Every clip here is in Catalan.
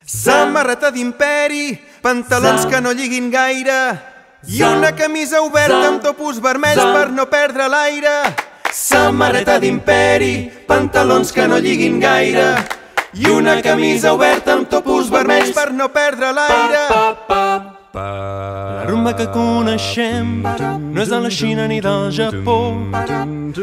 Samarreta d'imperi, pantalons que no lliguin gaire i una camisa oberta amb topos vermells per no perdre l'aire. Samarreta d'imperi, pantalons que no lliguin gaire i una camisa oberta amb topos vermells per no perdre l'aire. La rumba que coneixem no és de la Xina ni del Japó.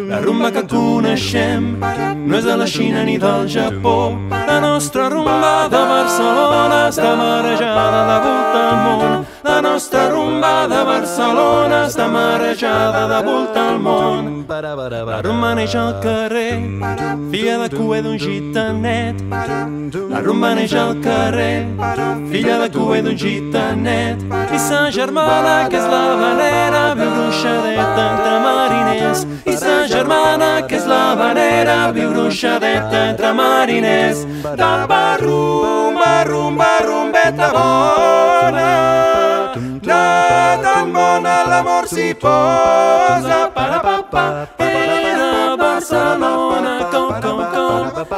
La rumba que coneixem no és de la Xina ni del Japó. La nostra rumba de Barcelona està marejada de volta al món. La nostra rumba de Barcelona està marejada de volta al món. La rumba neix al carrer, filla de cué d'un gitanet. La rumba neix al carrer, filla de cué d'un gitanet. I sa germana, que és la Vanera, viu ruixadeta entre mariners. I sa germana, que és la Vanera, viu ruixadeta entre mariners. Tapa rumba, rumba, rumbeta bona, tan bona l'amor s'hi posa. Era Barcelona, com,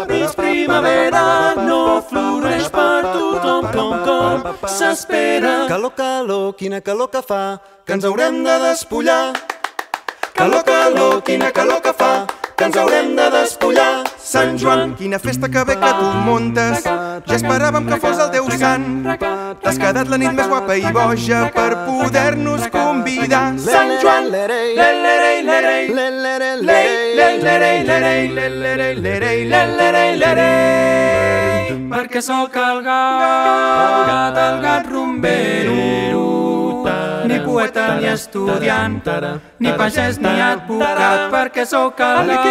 és primavera, no floreix per tothom, com, s'espera. Calor, calor, quina calor que fa, que ens haurem de despullar. Calor, calor, quina calor que fa, que ens haurem de despullar. Sant Joan, quina festa que bé que tu muntes, ja esperàvem que fos el teu sant. T'has quedat la nit més guapa i boja per poder-nos convidar. Sant Joan, lerei, lerei, lerei, lerei, lerei, lerei, lerei, lerei, perquè sóc el gat rumbero. Ni poeta ni estudiant, ni pagès ni advocat, perquè sóc el gat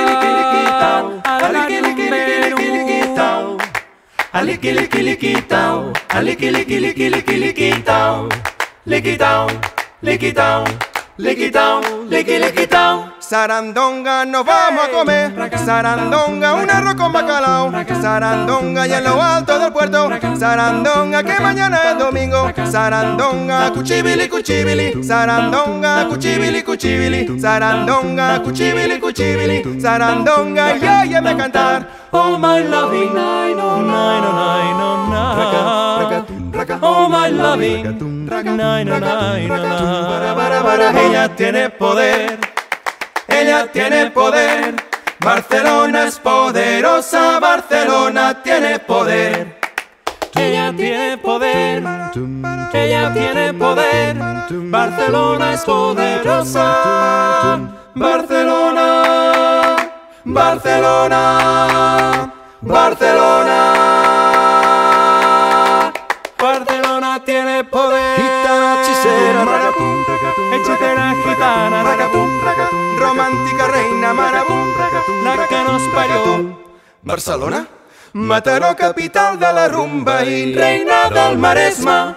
rumbero. Aliquiliquiliquitau, aliquiliquiliquiliquitau, liquitau, liquitau, liquitau, liquiliquitau. Sarandonga, nos vamos a comer. Sarandonga, un arroz con bacalao. Sarandonga, y en lo alto del puerto. Sarandonga, que mañana es domingo. Sarandonga, cuchibili, cuchibili. Sarandonga, cuchibili, cuchibili. Sarandonga, cuchibili, cuchibili. Sarandonga, y óyeme cantar. Oh my loving, nine, oh nine, oh nine, oh nine. Oh my loving, nine, oh nine, oh nine. Ella tiene poder. Ella tiene poder, Barcelona es poderosa, Barcelona tiene poder. Ella tiene poder, ella tiene poder, Barcelona es poderosa, Barcelona, Barcelona, Barcelona. Barcelona tiene poder. Gitana, hechicera, ragatum, hechicera, gitana, ragatum, romántica reina marabú, la que nos parió. Barcelona, Mataró, capital de la rumba i reina del Maresme.